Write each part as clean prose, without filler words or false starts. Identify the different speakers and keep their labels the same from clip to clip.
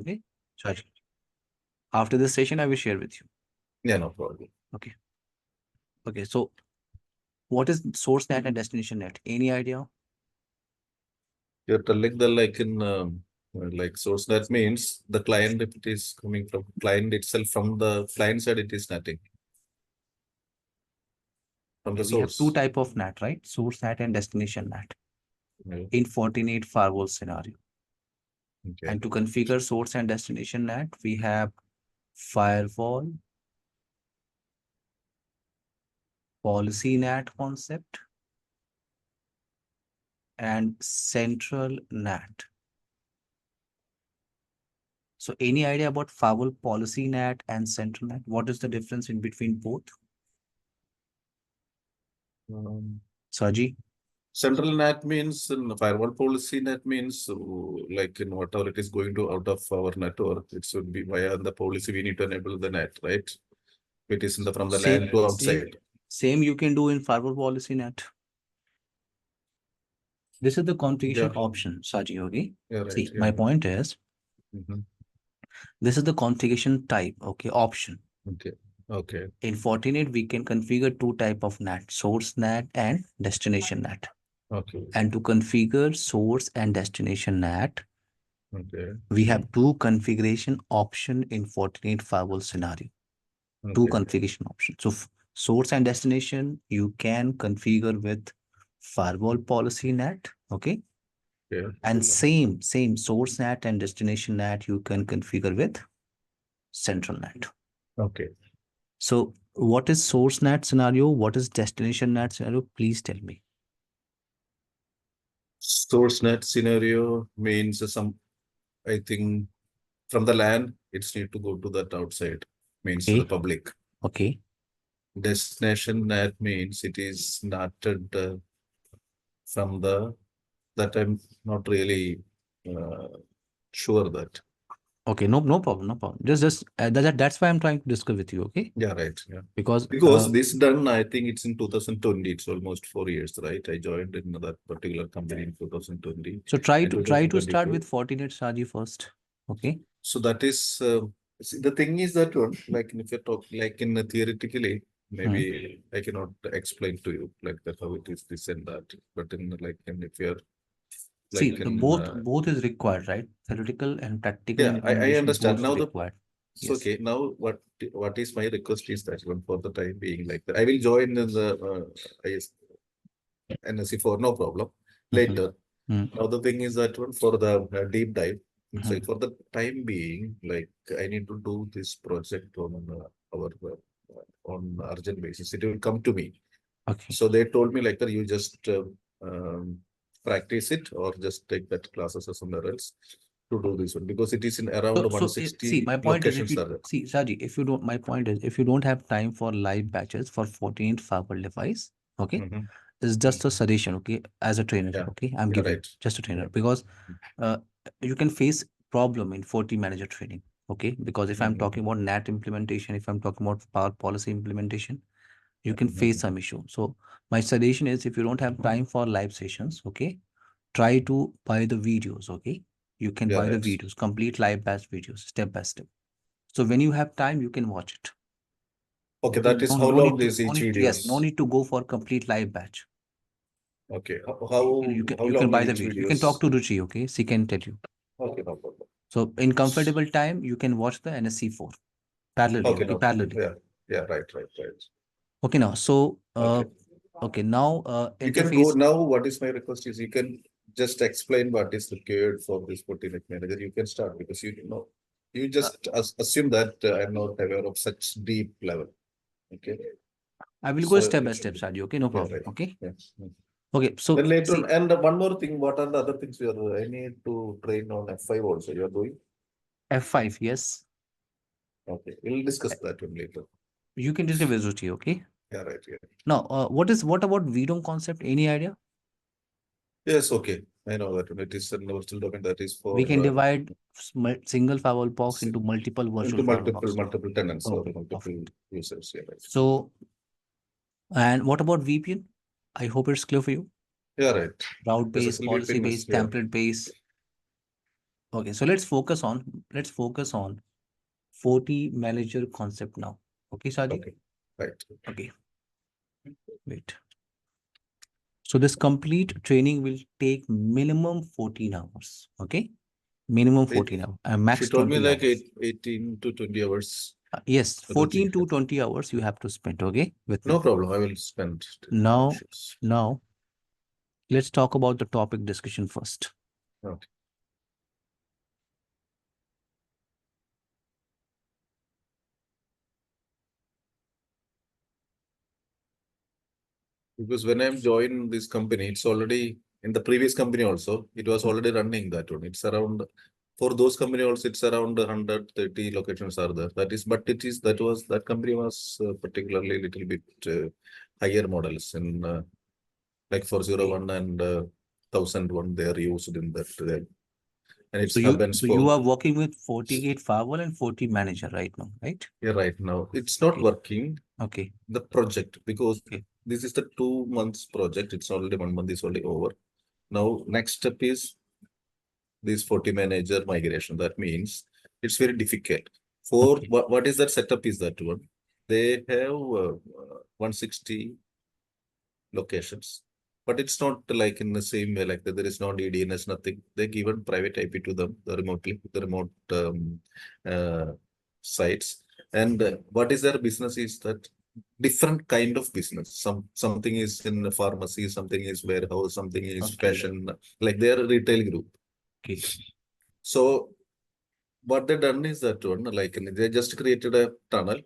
Speaker 1: okay? Sorry. After this session, I will share with you.
Speaker 2: Yeah, no problem.
Speaker 1: Okay. Okay, so what is source net and destination net? Any idea?
Speaker 2: You're telling the like source, that means the client, if it is coming from client itself, from the client side, it is nothing. From the
Speaker 1: We have two
Speaker 2: source.
Speaker 1: type of NAT, right? Source NAT and destination NAT
Speaker 2: Yeah.
Speaker 1: in Fortinet firewall scenario.
Speaker 2: Okay.
Speaker 1: And to configure source and destination NAT, we have firewall, policy NAT concept, and central NAT. So any idea about firewall, policy NAT, and central NAT? What is the difference in between both? Saji?
Speaker 2: Central NAT means in firewall policy NAT means like in whatever it is going to out of our network, it should be via the policy. We need to enable the NAT, right? It is in the from the LAN to outside.
Speaker 1: Same you can do in firewall policy NAT. This is the configuration option, Saji, okay?
Speaker 2: Yeah, right.
Speaker 1: See, my point is, this is the configuration type, okay, option.
Speaker 2: Okay. Okay.
Speaker 1: In Fortinet, we can configure two type of NAT, source NAT and destination NAT.
Speaker 2: Okay.
Speaker 1: And to configure source and destination NAT,
Speaker 2: okay,
Speaker 1: we have two configuration option in Fortinet firewall scenario.
Speaker 2: okay.
Speaker 1: Two configuration options. So source and destination, you can configure with firewall policy NAT, okay?
Speaker 2: Yeah.
Speaker 1: And same source NAT and destination NAT, you can configure with central NAT.
Speaker 2: Okay.
Speaker 1: So what is source NAT scenario? What is destination NAT scenario? Please tell me.
Speaker 2: Source NAT scenario means I think from the LAN, it's need to go to that outside, means to the public.
Speaker 1: Okay.
Speaker 2: Destination NAT means it is NATed from that I'm not really sure that.
Speaker 1: Okay, no problem. Just that's why I'm trying to discuss with you. Okay.
Speaker 2: Yeah, right. Yeah.
Speaker 1: Because
Speaker 2: this done, I think it's in 2020. It's almost 4 years, right? I joined in that particular company in 2020.
Speaker 1: So try to start with Fortinet Saji first. Okay.
Speaker 2: So that is the thing is that one, like if you talk like in theoretically, maybe I cannot explain to you like that how it is this and that, but in like if you're
Speaker 1: like see, both is required, right? Theoretical and practical.
Speaker 2: Yeah, I understand now.
Speaker 1: Yes.
Speaker 2: Okay, now what is my request is that one for the time being like that I will join in the NSC4, no problem later. Now the thing is that one for the deep dive. So for the time being, like I need to do this project on our on urgent basis. It will come to me.
Speaker 1: Okay.
Speaker 2: So they told me like that you just practice it or just take that classes or somewhere else to do this one, because it is in around 160
Speaker 1: see, my point is,
Speaker 2: locations.
Speaker 1: See, Saji, if you don't, my point is, if you don't have time for live batches for 14 firewall device, okay, it's just a suggestion, okay, as a trainer, okay, I'm giving just a trainer, because you can face problem in FORTIMANAGER training, okay, because if I'm talking about NAT implementation, if I'm talking about power policy implementation, you can face some issue. So my suggestion is, if you don't have time for live sessions, okay, try to buy the videos, okay. You can buy the videos, complete live batch videos, step by step. So when you have time, you can watch it.
Speaker 2: Okay, that is how long is each video?
Speaker 1: Yes, no need to go for complete live batch.
Speaker 2: Okay, how
Speaker 1: you can buy the video. You can talk to Ruchi, okay? She can tell you.
Speaker 2: Okay, no problem.
Speaker 1: So in comfortable time, you can watch the NSC4 parallelly.
Speaker 2: Okay, no,
Speaker 1: parallelly.
Speaker 2: Yeah, right.
Speaker 1: Okay, now so okay, now
Speaker 2: you can go now. What is my request is you can just explain what is required for this FORTINET manager. You can start because you know you just assume that I'm not aware of such deep level. Okay.
Speaker 1: I will go step by step, Saji. Okay, no problem.
Speaker 2: Right.
Speaker 1: Okay.
Speaker 2: Yes.
Speaker 1: Okay, so
Speaker 2: then later on, and one more thing, what are the other things you are? I need to train on F5 also. You are doing
Speaker 1: F5, yes.
Speaker 2: Okay, we'll discuss that one later.
Speaker 1: You can discuss with Ruchi, okay?
Speaker 2: Yeah, right. Yeah.
Speaker 1: Now, what about VDOM concept? Any idea?
Speaker 2: Yes, okay. I know that it is a virtual domain that is for.
Speaker 1: We can divide single firewall box into multiple virtual
Speaker 2: multiple tenants or multiple users. Yeah, right.
Speaker 1: So, and what about VPN? I hope it's clear for you.
Speaker 2: Yeah, right.
Speaker 1: Route based, policy based, template based. Okay, so let's focus on FORTIMANAGER concept now. Okay, Saji?
Speaker 2: Okay, right.
Speaker 1: Okay, wait. So this complete training will take minimum 14 hours. Okay, minimum 14 hours and
Speaker 2: She
Speaker 1: max
Speaker 2: told me
Speaker 1: 20
Speaker 2: like
Speaker 1: hours.
Speaker 2: 18 to 20 hours.
Speaker 1: Yes,
Speaker 2: For the
Speaker 1: 14 to 20 hours you have to spend. Okay, with me.
Speaker 2: No problem. I will spend. No
Speaker 1: Now,
Speaker 2: issues.
Speaker 1: now let's talk about the topic discussion first.
Speaker 2: Okay. Because when I'm joined this company, it's already in the previous company also, it was already running that one. It's around for those company also, it's around 130 locations are there. That is, but it is that company was particularly little bit higher models in like 401 and 1001 they are used in that and it's
Speaker 1: So
Speaker 2: hub
Speaker 1: you
Speaker 2: and
Speaker 1: so you
Speaker 2: spoke.
Speaker 1: are working with FortiGate firewall and FortiManager right now, right?
Speaker 2: Yeah, right now it's not
Speaker 1: Okay.
Speaker 2: working.
Speaker 1: Okay.
Speaker 2: The project because
Speaker 1: Okay.
Speaker 2: this is the 2 months project. It's already 1 month is already over. Now next step is this FortiManager migration. That means it's very difficult. For
Speaker 1: Okay.
Speaker 2: what is that setup is that one? They have 160 locations, but it's not like in the same way like that. There is no DDNS, nothing. They given private IP to them, the remote sites. And what is their business is that different kind of business. Something is in the pharmacy, something is warehouse, something is
Speaker 1: Okay.
Speaker 2: fashion, like their retail group.
Speaker 1: Okay.
Speaker 2: So what they done is that one, like they just created a tunnel,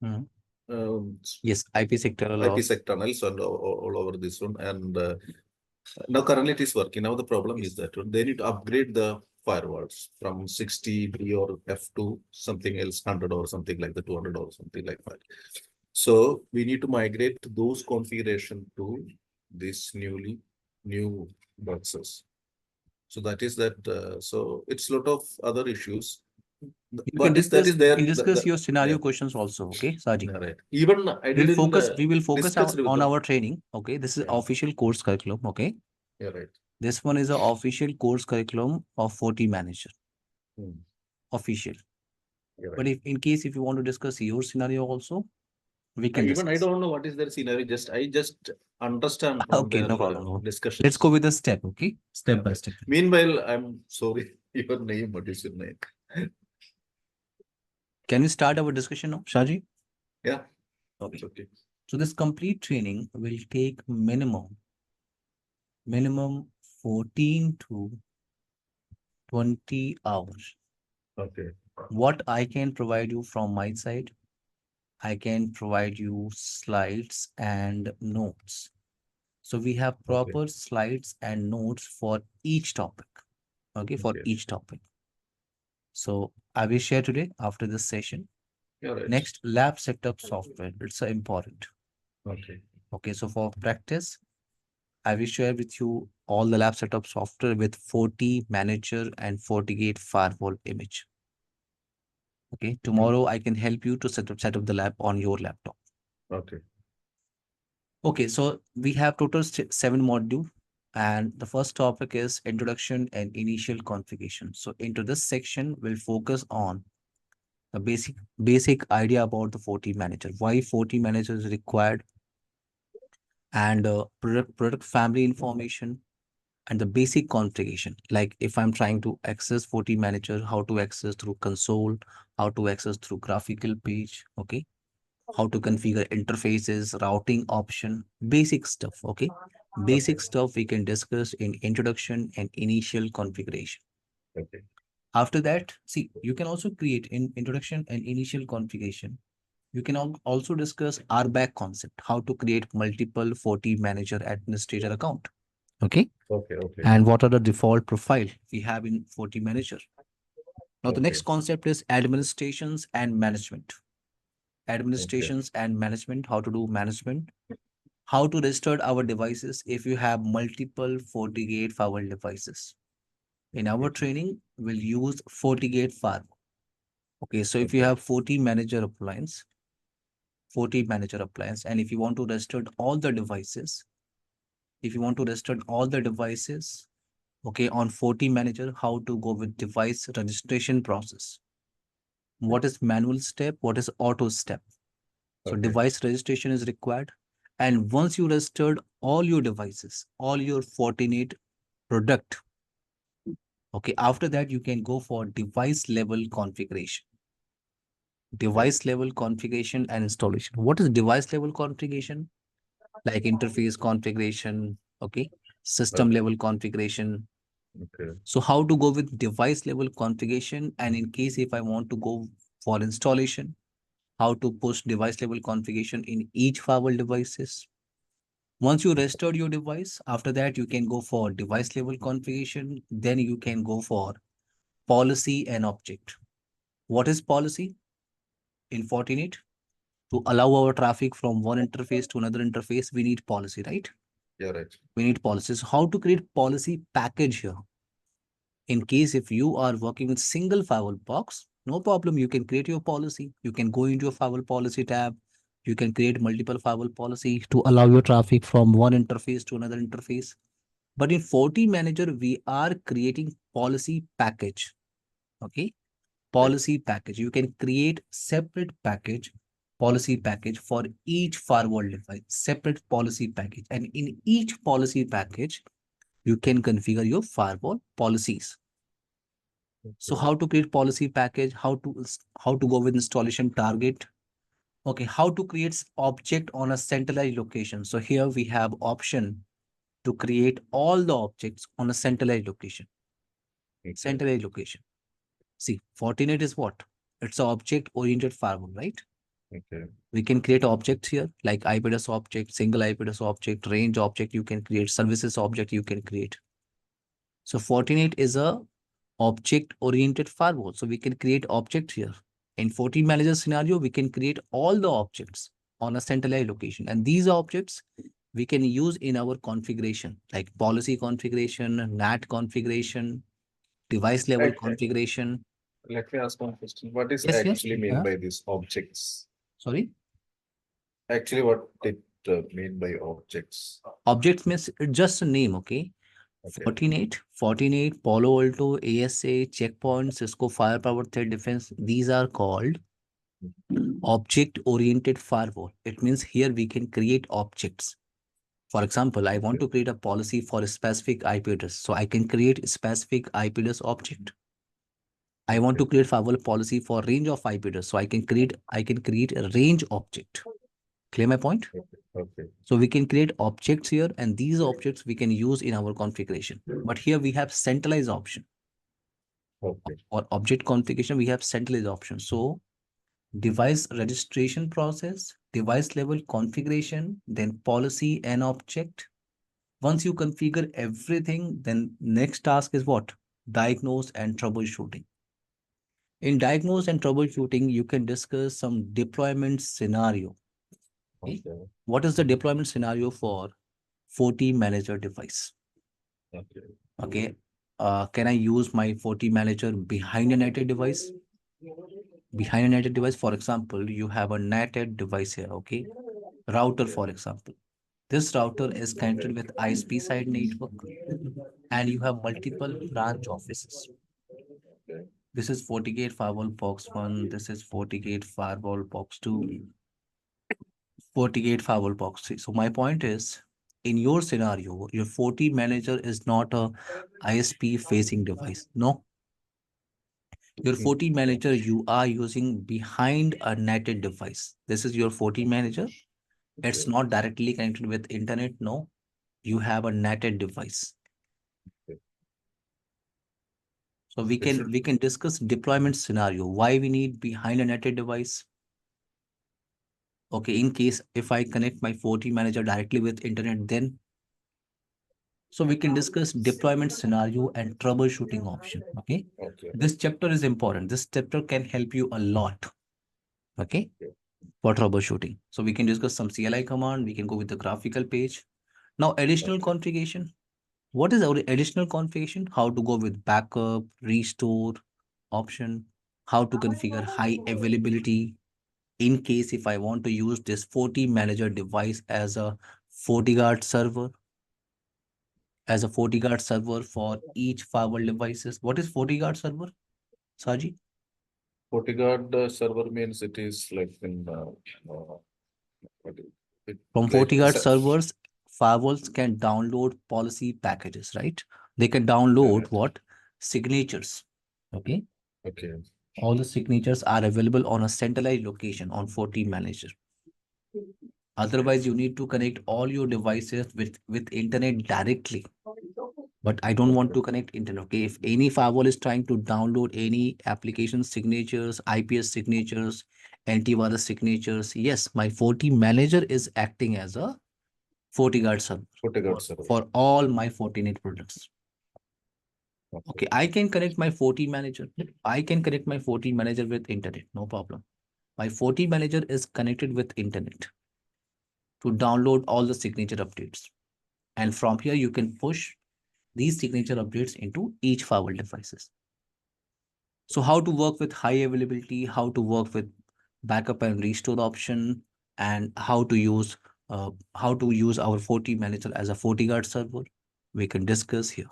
Speaker 1: Mhm.
Speaker 2: um,
Speaker 1: Yes, IPsec tunnel or
Speaker 2: IPsec tunnels and all over this one. And now currently it is working. Now the problem is
Speaker 1: yes.
Speaker 2: that one, they need to upgrade the firewalls from 63 or F2 something else 100 or something like the 200 or something like that. So we need to migrate those configuration to this new boxes. So that is that. So it's a lot of other issues.
Speaker 1: You can
Speaker 2: What is that
Speaker 1: discuss
Speaker 2: is
Speaker 1: you
Speaker 2: there?
Speaker 1: can discuss your
Speaker 2: Yeah,
Speaker 1: scenario questions also. Okay, Saji.
Speaker 2: yeah, right. Even I
Speaker 1: We'll
Speaker 2: didn't
Speaker 1: focus we will focus
Speaker 2: discuss with
Speaker 1: on
Speaker 2: them.
Speaker 1: our training. Okay, this is
Speaker 2: Yeah,
Speaker 1: official course curriculum. Okay,
Speaker 2: yeah, right.
Speaker 1: this one is a official course curriculum of FortiManager.
Speaker 2: Hmm,
Speaker 1: Official.
Speaker 2: yeah, right.
Speaker 1: But if in case if you want to discuss your scenario also, we can
Speaker 2: Even I
Speaker 1: discuss.
Speaker 2: don't know what is their scenario. I just understand from
Speaker 1: Okay,
Speaker 2: their
Speaker 1: no problem. No. Let's go
Speaker 2: discussions.
Speaker 1: with the step. Okay,
Speaker 2: Yeah,
Speaker 1: step by
Speaker 2: right.
Speaker 1: step.
Speaker 2: Meanwhile, I'm sorry. Your name, what is your name?
Speaker 1: Can we start our discussion now, Shaji?
Speaker 2: Yeah, it's
Speaker 1: Okay.
Speaker 2: okay.
Speaker 1: So this complete training will take minimum 14 to 20 hours.
Speaker 2: Okay.
Speaker 1: What I can provide you from my side, I can provide you slides and notes. So we have
Speaker 2: Okay.
Speaker 1: proper slides and notes for each topic. Okay, for
Speaker 2: Okay.
Speaker 1: each topic. So I will share today after this session.
Speaker 2: Yeah, right.
Speaker 1: Next, lab setup software. It's important.
Speaker 2: Okay.
Speaker 1: Okay, so for practice, I will share with you all the lab setup software with FortiManager and FortiGate firewall image. Okay, tomorrow I can help you to set up the lab on your laptop.
Speaker 2: Okay.
Speaker 1: Okay, so we have total 7 module, and the first topic is introduction and initial configuration. So into this section, we'll focus on the basic idea about the FortiManager, why FortiManager is required, and product family information, and the basic configuration. Like if I'm trying to access FortiManager, how to access through console, how to access through graphical page, okay? How to configure interfaces, routing option, basic stuff, okay?
Speaker 2: Okay.
Speaker 1: Basic stuff we can discuss in introduction and initial configuration.
Speaker 2: Okay.
Speaker 1: After that, see, you can also create in introduction and initial configuration. You can also discuss RBAC concept, how to create multiple FortiManager administrator account, okay?
Speaker 2: Okay. Okay.
Speaker 1: And what are the default profile we have in FortiManager. Now, the
Speaker 2: Okay.
Speaker 1: next concept is administrations and management.
Speaker 2: Okay.
Speaker 1: Administrations and management, how to do management, how to restore our devices if you have multiple FortiGate firewall devices. In our training, we'll use FortiGate firewall. Okay, so if you
Speaker 2: Okay.
Speaker 1: have FortiManager appliance, and if you want to restore all the devices, if you want to restore all the devices, Okay, on FORTIMANAGER, how to go with device registration process. What is manual step? What is auto step? So device registration is required. And once you registered all your devices, all your Fortinet product, okay, after that you can go for device level configuration. Device level configuration and installation. What is device level configuration? Like interface configuration, okay, system level configuration.
Speaker 2: Okay.
Speaker 1: So how to go with device level configuration, and in case if I want to go for installation, how to push device level configuration in each firewall devices. Once you restored your device, after that you can go for device level configuration. Then you can go for policy and object. What is policy in Fortinet? To allow our traffic from one interface to another interface, we need policy, right?
Speaker 2: Yeah, right.
Speaker 1: We need policies. How to create policy package here? In case if you are working with single firewall box, no problem. You can create your policy. You can go into your firewall policy tab. You can create multiple firewall policy to allow your traffic from one interface to another interface. But in FortiManager, we are creating policy package. Okay, policy package. You can create separate package, policy package for each firewall device, separate policy package. And in each policy package, you can configure your firewall policies. So how to create policy package, how to go with installation target. Okay, how to create object on a centralized location. So here we have option to create all the objects on a centralized location. Centralized location. See, Fortinet is what? It's an object-oriented firewall, right?
Speaker 2: Okay.
Speaker 1: We can create objects here, like IP address object, single IP address object, range object you can create, services object you can create. So Fortinet is a object-oriented firewall. So we can create object here. In FortiManager scenario, we can create all the objects on a centralized location. And these objects we can use in our configuration, like policy configuration, NAT configuration, device level configuration.
Speaker 2: Let me ask one question. What is
Speaker 1: Yes, yes.
Speaker 2: actually mean by these objects?
Speaker 1: Sorry.
Speaker 2: Actually, what it mean by objects?
Speaker 1: Objects means it's just a name, okay?
Speaker 2: Okay.
Speaker 1: Fortinet, Palo Alto, ASA, Checkpoint, Cisco Firepower, Threat Defense. These are called object-oriented firewall. It means here we can create objects. For example, I want to create a policy for a specific IP address. So I can create a specific IP address object. I want to create firewall policy for range of IP address. So I can create a range object. Clear my point?
Speaker 2: Okay.
Speaker 1: So we can create objects here, and these objects we can use in our configuration. But here we have centralized option.
Speaker 2: Okay.
Speaker 1: For object configuration, we have centralized option. So device registration process, device level configuration, then policy and object. Once you configure everything, then next task is what? Diagnose and troubleshooting. In diagnose and troubleshooting, you can discuss some deployment scenario. Okay. What is the deployment scenario for FortiManager device?
Speaker 2: Okay.
Speaker 1: Okay. Can I use my FortiManager behind a netted device? Behind a netted device, for example, you have a netted device here, okay? Router, for example. This router is connected with ISP side network, and you have multiple branch offices. This is FortiGate Firewall Box 1. This is FortiGate Firewall Box 2. FortiGate Firewall Box 3. So my point is, in your scenario, your FortiManager is not a ISP facing device. No. Your FortiManager, you are using behind a netted device. This is your FortiManager. It's not directly connected with internet. No. You have a netted device. So we can discuss deployment scenario. Why we need behind a netted device? Okay, in case if I connect my FortiManager directly with internet, then so we can discuss deployment scenario and troubleshooting option. Okay. This chapter is important. This chapter can help you a lot. Okay. For troubleshooting. So we can discuss some CLI command. We can go with the graphical page. Now, additional configuration. What is our additional configuration? How to go with backup, restore option, how to configure high availability in case if I want to use this FortiManager device as a FortiGuard server, as a FortiGuard server for each firewall devices. What is FortiGuard server, Saji?
Speaker 2: FortiGuard server means it is like in
Speaker 1: From
Speaker 2: like
Speaker 1: FortiGuard servers, firewalls can download policy packages, right? They can download what? Signatures. Okay.
Speaker 2: Okay.
Speaker 1: All the signatures are available on a centralized location on FortiManager. Otherwise, you need to connect all your devices with internet directly. But I don't want to connect internet. Okay. If any firewall is trying to download any application signatures, IPS signatures, antivirus signatures, yes, my FortiManager is acting as a FortiGuard server for all my Fortinet products. Okay, I can connect my FortiManager. I can connect my FortiManager with internet, no problem. My FortiManager is connected with internet to download all the signature updates. And from here, you can push these signature updates into each firewall devices. So how to work with high availability, how to work with backup and restore option, and how to use our FortiManager as a FortiGuard server, we can discuss here.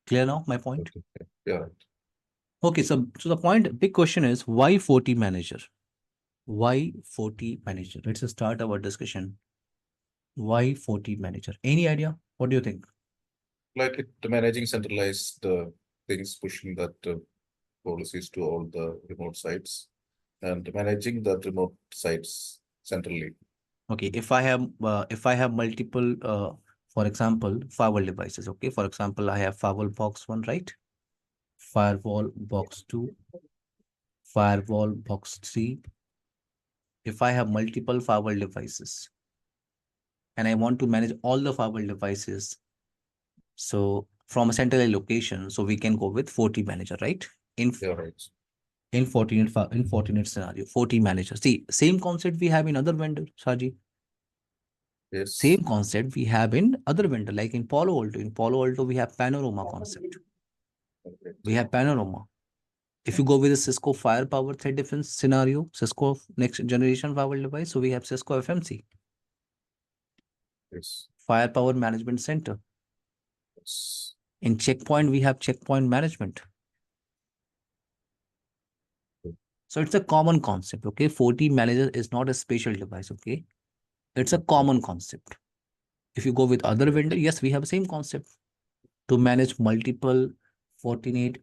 Speaker 1: Clear now my point?
Speaker 2: Okay. Yeah.
Speaker 1: Okay, so the point, big question is why FortiManager? Why FortiManager? Let's start our discussion. Why FortiManager? Any idea? What do you think?
Speaker 2: Like it managing centralized things, pushing that policies to all the remote sites and managing the remote sites centrally.
Speaker 1: Okay, if I have multiple for example firewall devices, okay, for example I have firewall box 1, right? Firewall box 2, firewall box 3. If I have multiple firewall devices and I want to manage all the firewall devices, so from a centralized location, so we can go with FortiManager, right?
Speaker 2: Yeah, right.
Speaker 1: In Fortinet scenario, FortiManager. See, same concept we have in other vendor, Saji.
Speaker 2: Yes.
Speaker 1: Same concept we have in other vendor, like in Palo Alto. In Palo Alto, we have Panorama concept.
Speaker 2: Okay.
Speaker 1: We have Panorama. If you go with a Cisco firepower threat defense scenario, Cisco next generation firewall device, so we have Cisco FMC.
Speaker 2: Yes.
Speaker 1: Firepower Management Center.
Speaker 2: Yes.
Speaker 1: In Checkpoint, we have Checkpoint Management. So it's a common concept, okay? FortiManager is not a special device, okay? It's a common concept. If you go with other vendor, yes, we have the same concept to manage multiple Fortinet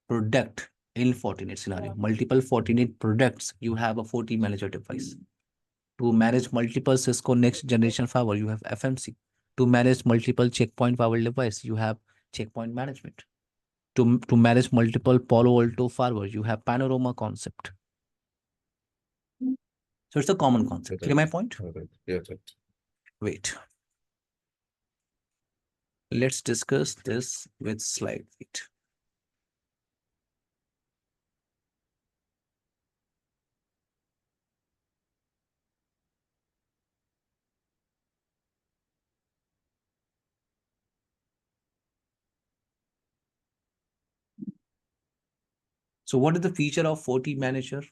Speaker 1: product in Fortinet scenario. Multiple Fortinet products, you have a FortiManager device. To manage multiple Cisco next generation firewall, you have FMC. To manage multiple Checkpoint firewall device, you have Checkpoint Management. To manage multiple Palo Alto firewall, you have Panorama concept. So it's a common concept. Clear my point?
Speaker 2: Yeah, right.
Speaker 1: Wait. Let's discuss this with slide. Wait. So what is the feature of FortiManager?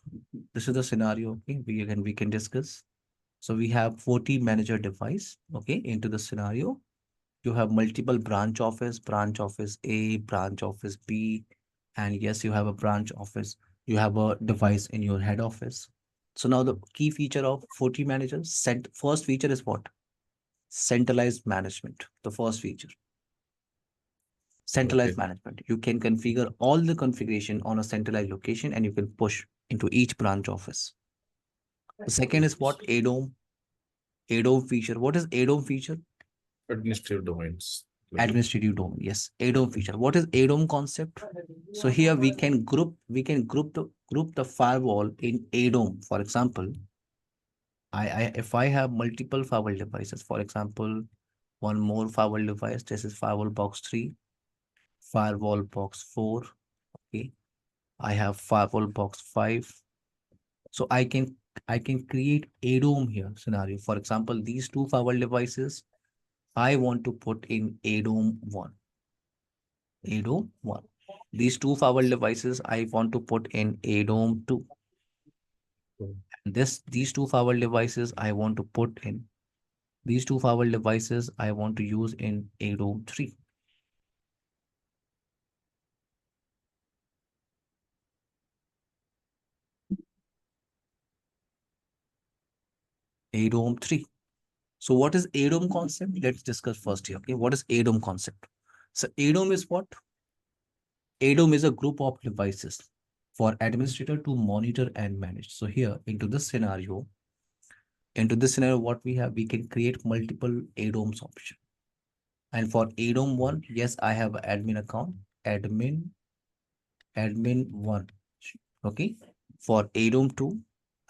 Speaker 1: This is the scenario. Okay, we can discuss. So we have FortiManager device. Okay, into the scenario, you have multiple branch office A, branch office B, and yes, you have a branch office. You have a device in your head office. So now the key feature of FortiManager, first feature is what? Centralized management. The first feature. Centralized management. You can configure all the configuration on a centralized location and you can push into each branch office. The second is what? ADOM. ADOM feature. What is ADOM feature?
Speaker 2: Administrative domains.
Speaker 1: Administrative domain. Yes. ADOM feature. What is ADOM concept? So here we can group the firewall in ADOM. For example, if I have multiple firewall devices, for example, one more firewall device, this is firewall box 3, firewall box 4. Okay. I have firewall box 5. So I can create ADOM here scenario. For example, these two firewall devices, I want to put in ADOM 1. ADOM 1. These two firewall devices, I want to put in ADOM 2. These two firewall devices, I want to put in These two firewall devices I want to use in ADOM 3. ADOM 3. So what is ADOM concept? Let's discuss first here. Okay, what is ADOM concept? So ADOM is what? ADOM is a group of devices for administrator to monitor and manage. So here into this scenario, what we have, we can create multiple ADOMs option. And for ADOM 1, yes, I have admin account, admin 1. Okay. For ADOM 2,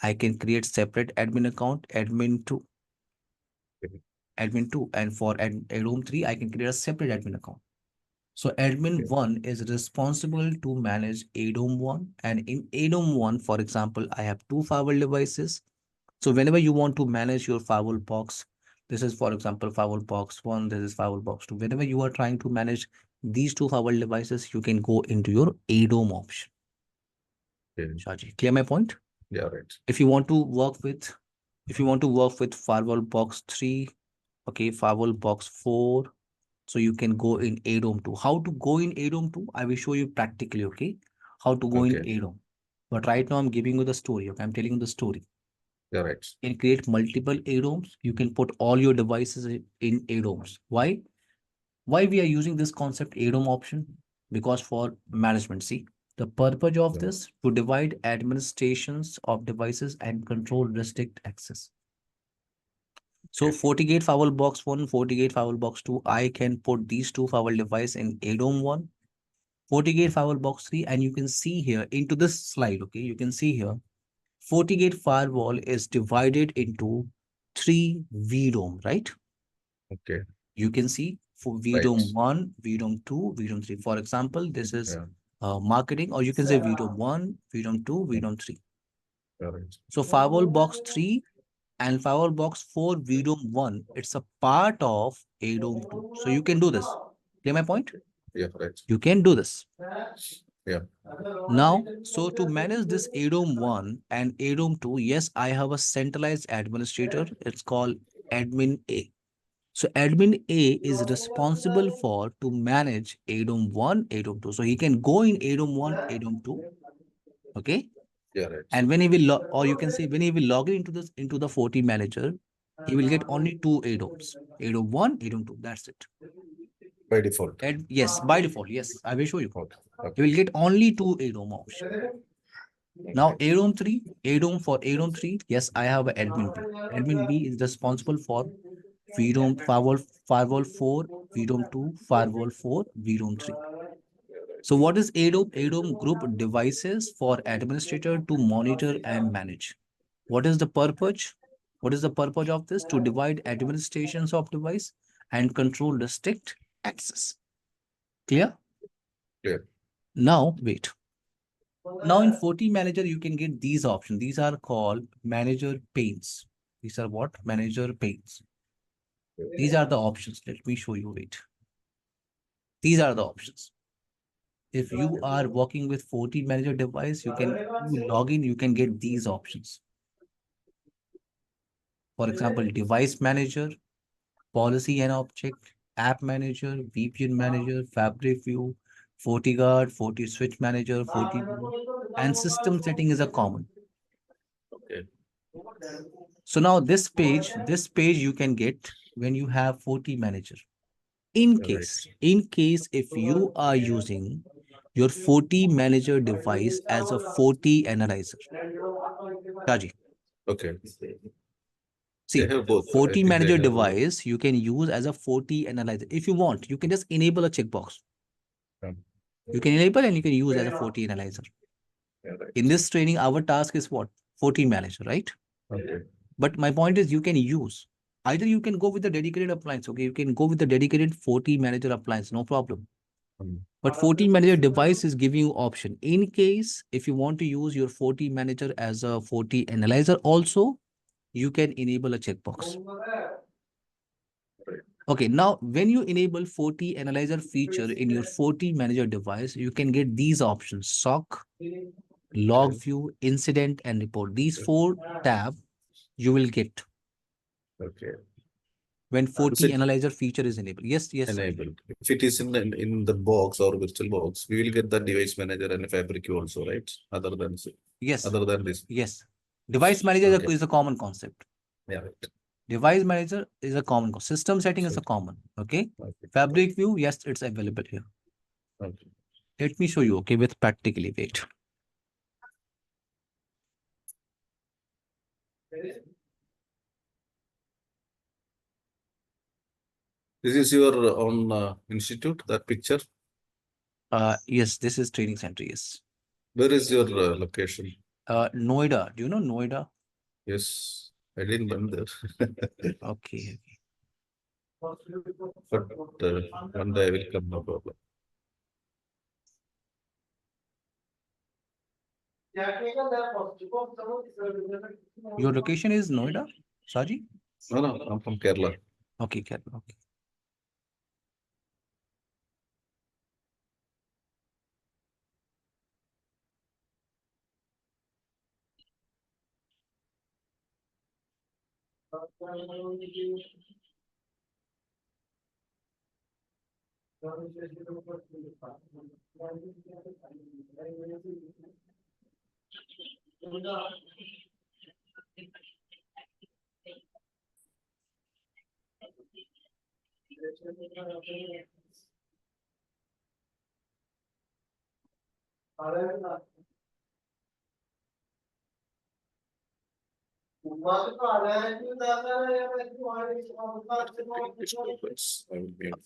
Speaker 1: I can create separate admin account, admin 2. Admin 2. And for ADOM 3, I can create a separate admin account. So admin 1 is responsible to manage ADOM 1. And in ADOM 1, for example, I have two firewall devices. So whenever you want to manage your firewall box, this is, for example, firewall box 1, this is firewall box 2. Whenever you are trying to manage these two firewall devices, you can go into your ADOM option. Shaji, clear my point?
Speaker 2: Yeah, right.
Speaker 1: If you want to work with firewall box 3, okay, firewall box 4, so you can go in ADOM 2. How to go in ADOM 2? I will show you practically, okay, how to go in ADOM. But right now I'm giving you the story, okay, I'm telling you the story.
Speaker 2: Yeah, right.
Speaker 1: You can create multiple ADOMs. You can put all your devices in ADOMs. Why? Why we are using this concept ADOM option? Because for management, see, the purpose of this to divide administrations of devices and control restrict access. So FortiGate firewall box 1, FortiGate firewall box 2, I can put these two firewall devices in ADOM 1, FortiGate firewall box 3, and you can see here into this slide, okay, you can see here, FortiGate firewall is divided into 3 VDOM, right?
Speaker 2: Okay.
Speaker 1: You can see for VDOM 1, VDOM 2, VDOM 3. For example, this is marketing, or you can say VDOM 1, VDOM 2, VDOM 3.
Speaker 2: Right.
Speaker 1: So firewall box 3 and firewall box 4 VDOM 1, it's a part of ADOM 2. So you can do this. Clear my point?
Speaker 2: Yeah, right.
Speaker 1: You can do this.
Speaker 2: Yeah.
Speaker 1: Now, so to manage this ADOM 1 and ADOM 2, yes, I have a centralized administrator. It's called admin A. So admin A is responsible for to manage ADOM 1, ADOM 2. So he can go in ADOM 1, ADOM 2. Okay.
Speaker 2: Yeah, right.
Speaker 1: And when he will, or you can say when he will log in into the FortiManager, he will get only two ADOMs, ADOM 1, ADOM 2. That's it.
Speaker 2: By default.
Speaker 1: And yes, by default. Yes, I will show you.
Speaker 2: Okay.
Speaker 1: You will get only two ADOM options. Now ADOM 3, ADOM for ADOM 3, yes, I have an admin B. Admin B is responsible for VDOM firewall 4, VDOM 2, firewall 4, VDOM 3. So what is ADOM? ADOM group devices for administrator to monitor and manage. What is the purpose? What is the purpose of this? To divide administrations of device and control restrict access. Clear?
Speaker 2: Clear.
Speaker 1: Now, wait. Now in FortiManager, you can get these options. These are called manager panes. These are what? Manager panes. These are the options. Let me show you. Wait. These are the options. If you are working with FortiManager device, you log in, you can get these options. For example, device manager, policy and object, app manager, VPN manager, fabric view, FortiGuard, FortiSwitch manager, FortiView, and system setting is a common.
Speaker 2: Okay.
Speaker 1: So now this page you can get when you have FortiManager. In case if you are using your FortiManager device as a FortiAnalyzer. Raji.
Speaker 2: Okay.
Speaker 1: See, FortiManager device you can use as a FortiAnalyzer. If you want, you can just enable a checkbox. You can enable and you can use as a FortiAnalyzer. In this training, our task is what? FortiManager, right?
Speaker 2: Okay.
Speaker 1: But my point is you can use. Either you can go with the dedicated appliance, okay? You can go with the dedicated FortiManager appliance, no problem. But FortiManager device is giving you option. In case, if you want to use your FortiManager as a FortiAnalyzer also, you can enable a checkbox. Okay, now when you enable FortiAnalyzer feature in your FortiManager device, you can get these options: SOC, log view, incident, and report. These 4 tabs you will get.
Speaker 2: Okay.
Speaker 1: when
Speaker 2: Is
Speaker 1: 40
Speaker 2: it
Speaker 1: analyzer feature is enabled. Yes, yes, sir.
Speaker 2: enabled? If it is in the box or virtual box, we will get the device manager and fabric also, right?
Speaker 1: Yes,
Speaker 2: Other than this.
Speaker 1: yes. Device manager
Speaker 2: Okay.
Speaker 1: is a common concept.
Speaker 2: Yeah, right.
Speaker 1: Device manager is a common concept. System setting is a common. Okay.
Speaker 2: Okay.
Speaker 1: Fabric view, yes, it's available here.
Speaker 2: Okay.
Speaker 1: Let me show you, okay, with practically. Wait.
Speaker 2: This is your own institute, that picture.
Speaker 1: Yes, this is training center. Yes.
Speaker 2: Where is your location?
Speaker 1: Noida. Do you know Noida?
Speaker 2: Yes, I didn't went there.
Speaker 1: Okay.
Speaker 2: But one day I will come, no problem.
Speaker 1: Your location is Noida, Saji?
Speaker 2: No, no, I'm from Kerala.
Speaker 1: Okay, Kerala. Okay.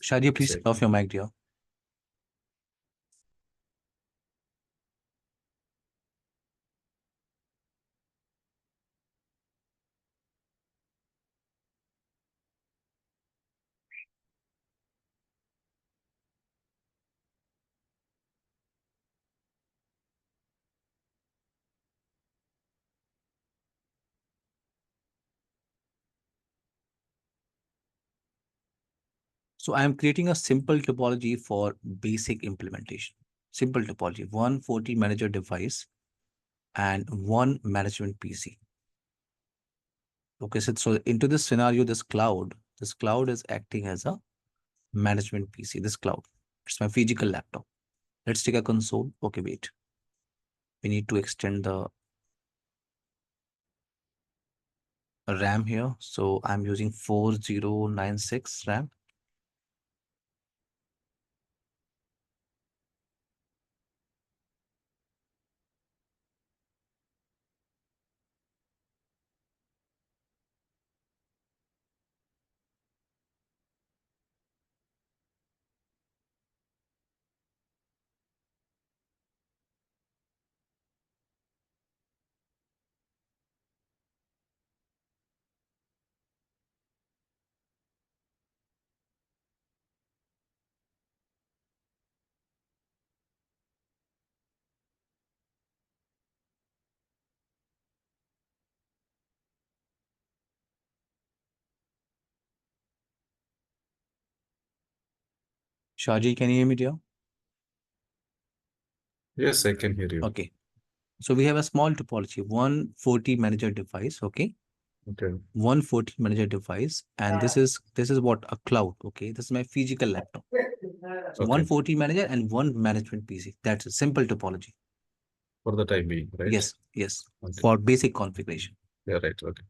Speaker 1: Shaji, please off your mic, dear. So I am creating a simple topology for basic implementation. Simple topology, one FORTIMANAGER device and one management PC. Okay, so into this scenario, this cloud is acting as a management PC, this cloud. It's my physical laptop. Let's take a console. Okay, wait. We need to extend the RAM here. So I'm using 4096 RAM. Shaji, can you hear me, dear?
Speaker 2: Yes, I can hear you.
Speaker 1: Okay. So we have a small topology, one FORTIMANAGER device. Okay.
Speaker 2: Okay.
Speaker 1: One FORTIMANAGER device, and this is what a cloud. Okay, this is my physical laptop. So one FORTIMANAGER and one management PC. That's a simple topology.
Speaker 2: For the time being, right?
Speaker 1: Yes, yes.
Speaker 2: Okay.
Speaker 1: For basic configuration.
Speaker 2: Yeah, right. Okay.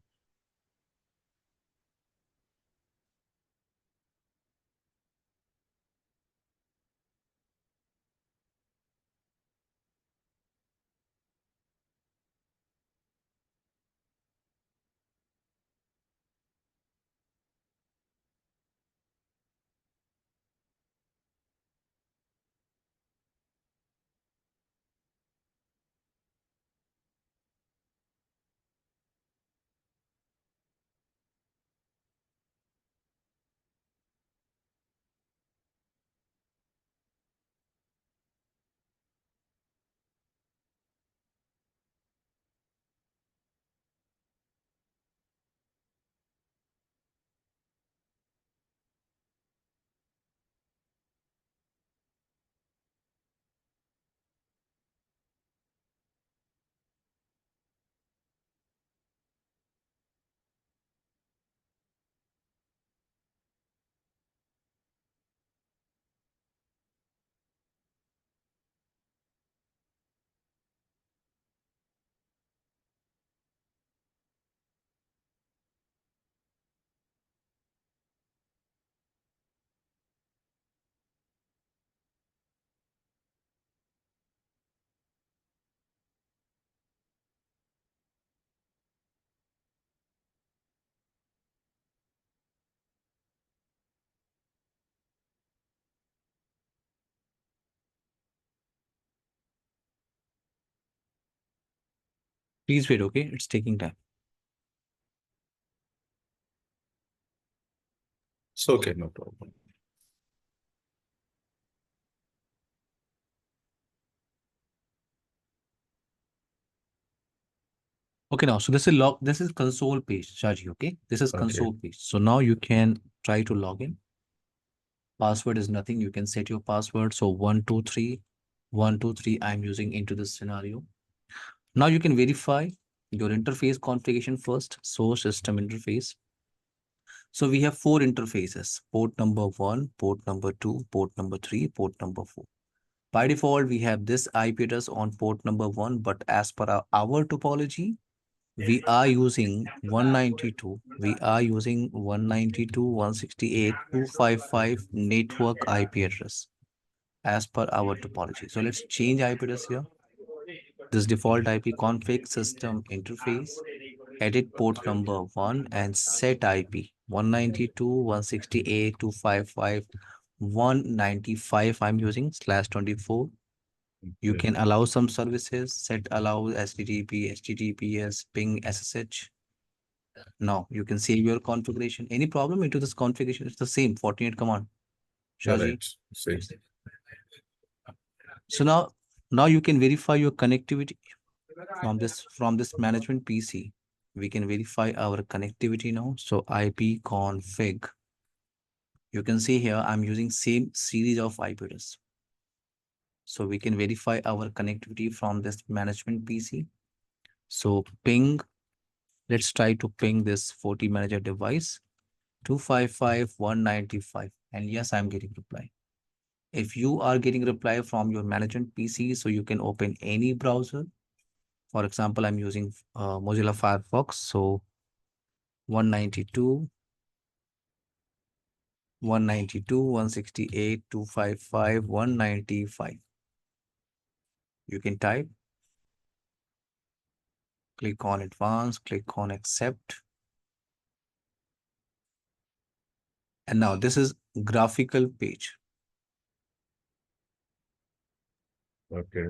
Speaker 1: Please wait, okay? It's taking time.
Speaker 2: It's okay, no problem.
Speaker 1: Okay, now, so this is log, this is console page, Shaji, okay? This is console page. So now you can try to log in. Password is nothing. You can set your password. So 123, 123, I'm using into this scenario. Now you can verify your interface configuration first. So system interface. So we have 4 interfaces: port number 1, port number 2, port number 3, port number 4. By default, we have this IP address on port number 1, but as per our topology, we are using 192. We are using 192.168.255 network IP address as per our topology. So let's change IP address here. This default IP config system interface, edit port number 1 and set IP 192.168.255.195. I'm using /24. You can allow some services, set allow HTTP, HTTPS, ping, SSH. Now you can save your configuration. Any problem into this configuration? It's the same Fortinet command. Shaji.
Speaker 2: Right.
Speaker 1: So now you can verify your connectivity from this management PC. We can verify our connectivity now. So IP config. You can see here I'm using same series of IP address. So we can verify our connectivity from this management PC. So ping. Let's try to ping this FortiManager device 255.195. And yes, I'm getting reply. If you are getting reply from your management PC, so you can open any browser. For example, I'm using Mozilla Firefox. So 192, 168, 255, 195. You can type, click on advanced, click on accept. And now this is graphical page.
Speaker 2: Okay.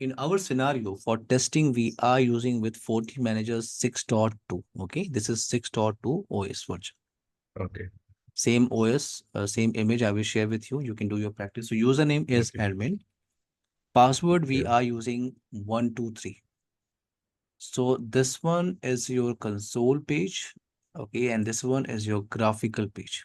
Speaker 1: In our scenario for testing, we are using with FortiManager 6.2. Okay, this is 6.2 OS version.
Speaker 2: Okay.
Speaker 1: Same OS, same image I will share with you. You can do your practice. So username is admin. Password we are using 123. So this one is your console page. Okay, and this one is your graphical page.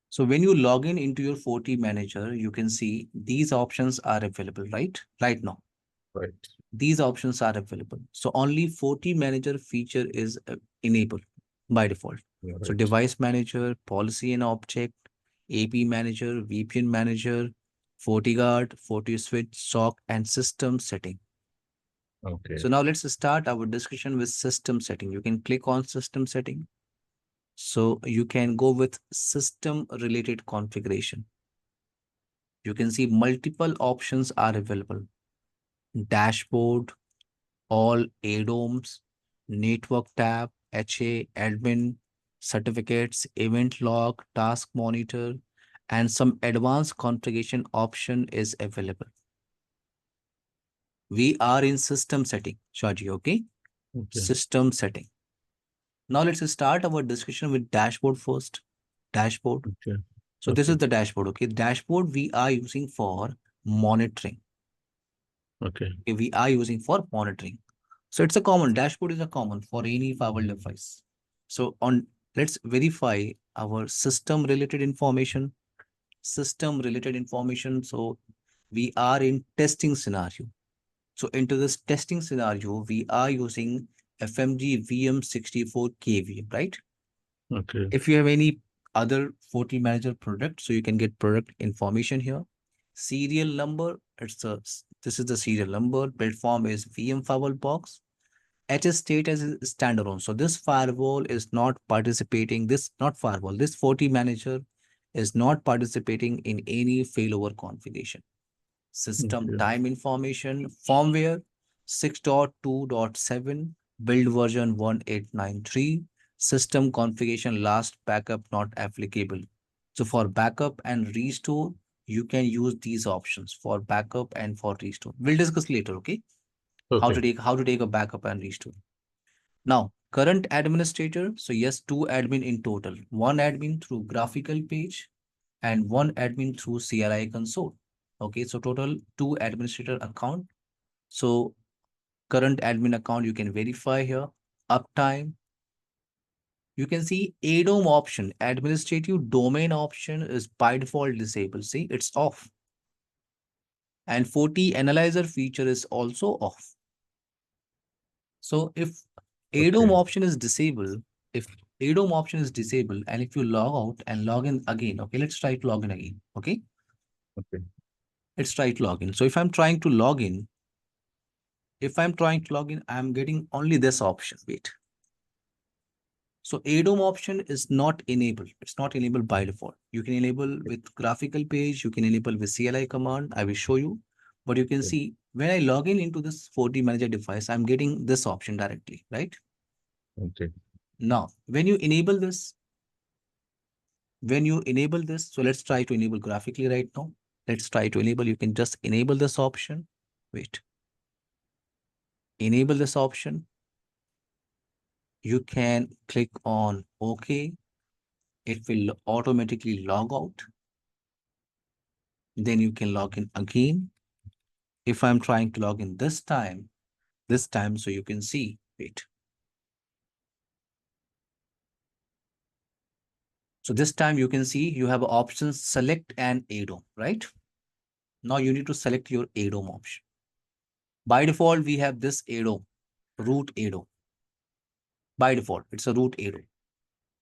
Speaker 1: So when you log in into your FortiManager, you can see these options are available, right? Right now.
Speaker 2: Right.
Speaker 1: These options are available. So only FortiManager feature is enabled by default.
Speaker 2: Right.
Speaker 1: So device manager, policy and object, AP manager, VPN manager, FortiGuard, FortiSwitch, SOC, and system setting.
Speaker 2: Okay.
Speaker 1: So now let's start our discussion with system setting. You can click on system setting. So you can go with system related configuration. You can see multiple options are available. Dashboard, all ADOMs, network tab, HA, admin, certificates, event log, task monitor, and some advanced configuration option is available. We are in system setting, Shaji, okay? System setting. Now let's start our discussion with dashboard first. Dashboard.
Speaker 2: Okay.
Speaker 1: So this is the dashboard, okay? Dashboard we are using for monitoring.
Speaker 2: Okay.
Speaker 1: We are using for monitoring. So it's a common, dashboard is a common for any firewall device. So let's verify our system related information. System related information. So we are in testing scenario. So into this testing scenario, we are using FMG VM64 KVM, right?
Speaker 2: Okay.
Speaker 1: If you have any other FortiManager product, so you can get product information here. Serial number, it's This is the serial number. Build form is VM firewall box. HS state as a standalone. So this firewall is not participating. This not firewall. This FortiManager is not participating in any failover configuration. System time information, firmware 6.2.7, build version 1893, system configuration last backup not applicable. So for backup and restore, you can use these options for backup and for restore. We'll discuss later, okay? How to take a backup and restore. Now, current administrator. So yes, two admin in total. One admin through graphical page and one admin through CLI console. Okay, so total two administrator account. So current admin account you can verify here. Uptime. You can see ADOM option, administrative domain option is by default disabled. See, it's off. And 40 analyzer feature is also off. So if ADOM option is disabled, if ADOM option is disabled, and if you log out and log in again, okay, let's try to log in again. Okay. Let's try to log in. So if I'm trying to log in, I'm getting only this option. Wait. So ADOM option is not enabled. It's not enabled by default. You can enable with graphical page. You can enable with CLI command. I will show you. But you can see when I log in into this FortiManager device, I'm getting this option directly, right?
Speaker 2: Okay.
Speaker 1: Now, when you enable this, so let's try to enable graphically right now. Let's try to enable. You can just enable this option. Wait. Enable this option. You can click on OK. It will automatically log out. Then you can log in again. If I'm trying to log in this time, so you can see, wait. So this time you can see you have options select and ADOM, right? Now you need to select your ADOM option. By default, we have this ADOM, root ADOM. By default, it's a root ADOM.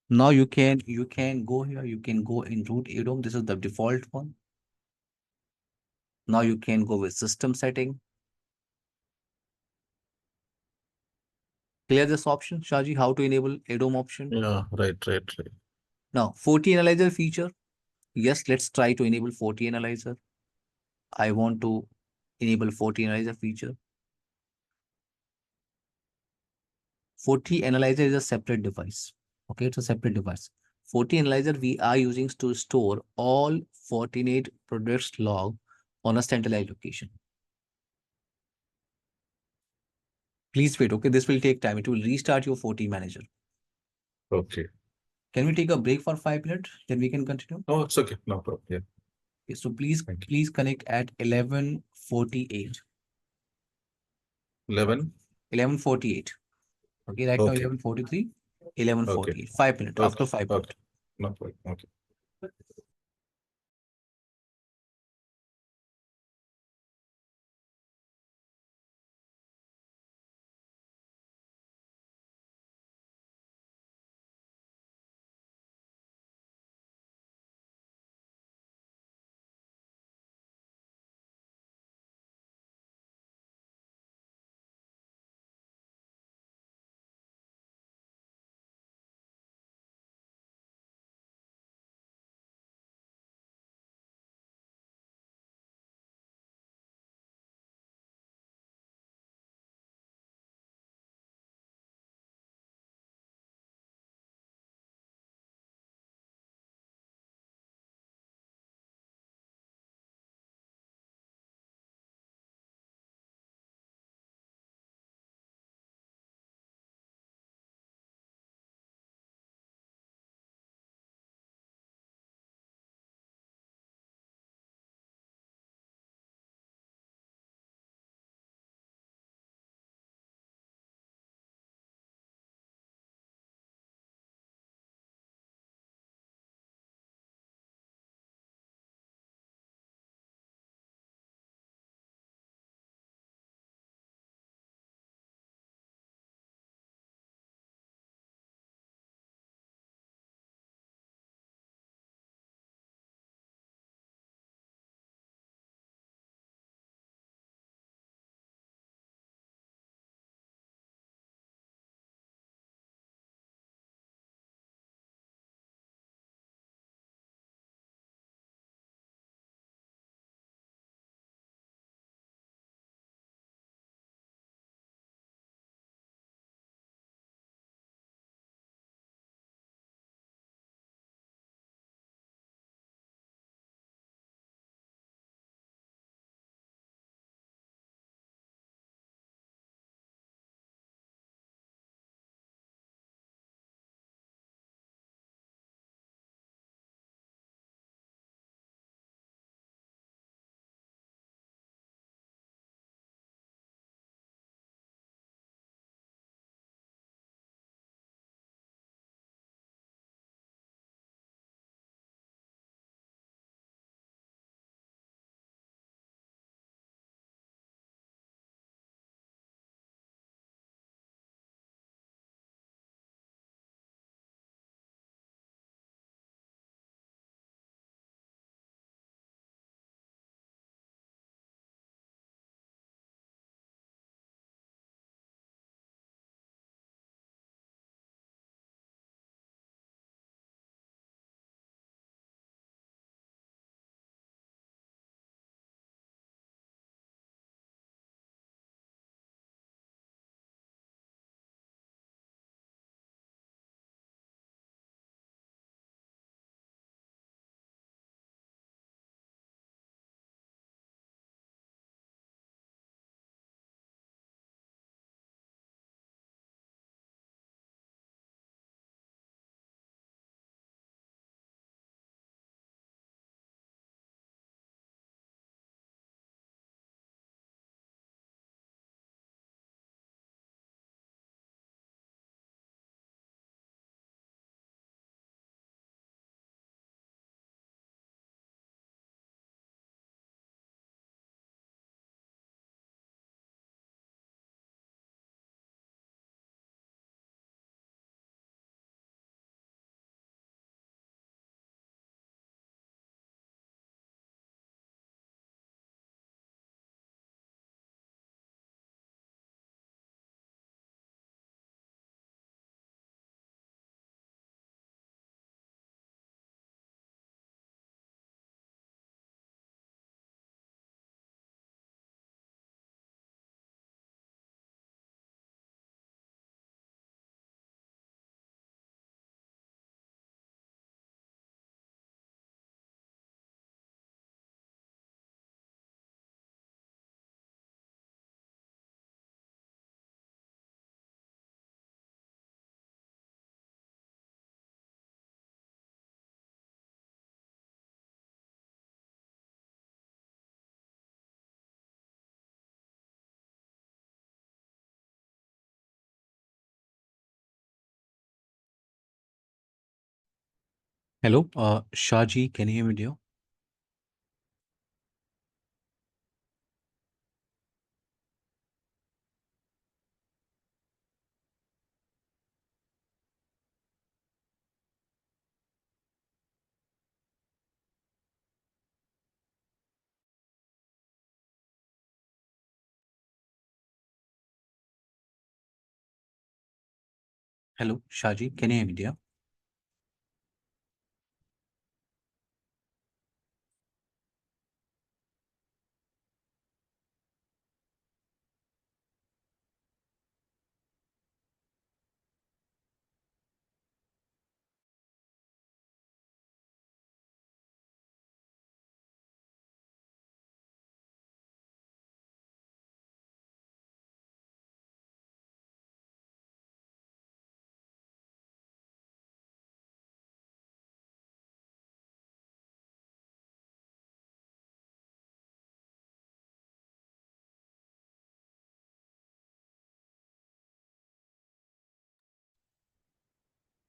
Speaker 1: Now you can go here, you can go in root ADOM. This is the default one. Now you can go with system setting. Clear this option, Shaji, how to enable ADOM option?
Speaker 2: Yeah, right.
Speaker 1: Now, FortiAnalyzer feature. Yes, let's try to enable FortiAnalyzer. I want to enable FortiAnalyzer feature. FortiAnalyzer is a separate device. Okay, it's a separate device. FortiAnalyzer we are using to store all Fortinet products log on a centralized location. Please wait, okay? This will take time. It will restart your FortiManager.
Speaker 2: Okay.
Speaker 1: Can we take a break for 5 minutes? Then we can continue.
Speaker 2: Oh, it's okay. No problem. Yeah.
Speaker 1: Okay, so please connect at 11:48. 11:48. Okay, right now 11:43, 11:48. 5 minutes. After 5 minutes.
Speaker 2: No problem. Okay.
Speaker 1: Hello, Shaji, can you hear me, dear? Hello, Shaji, can you hear me, dear?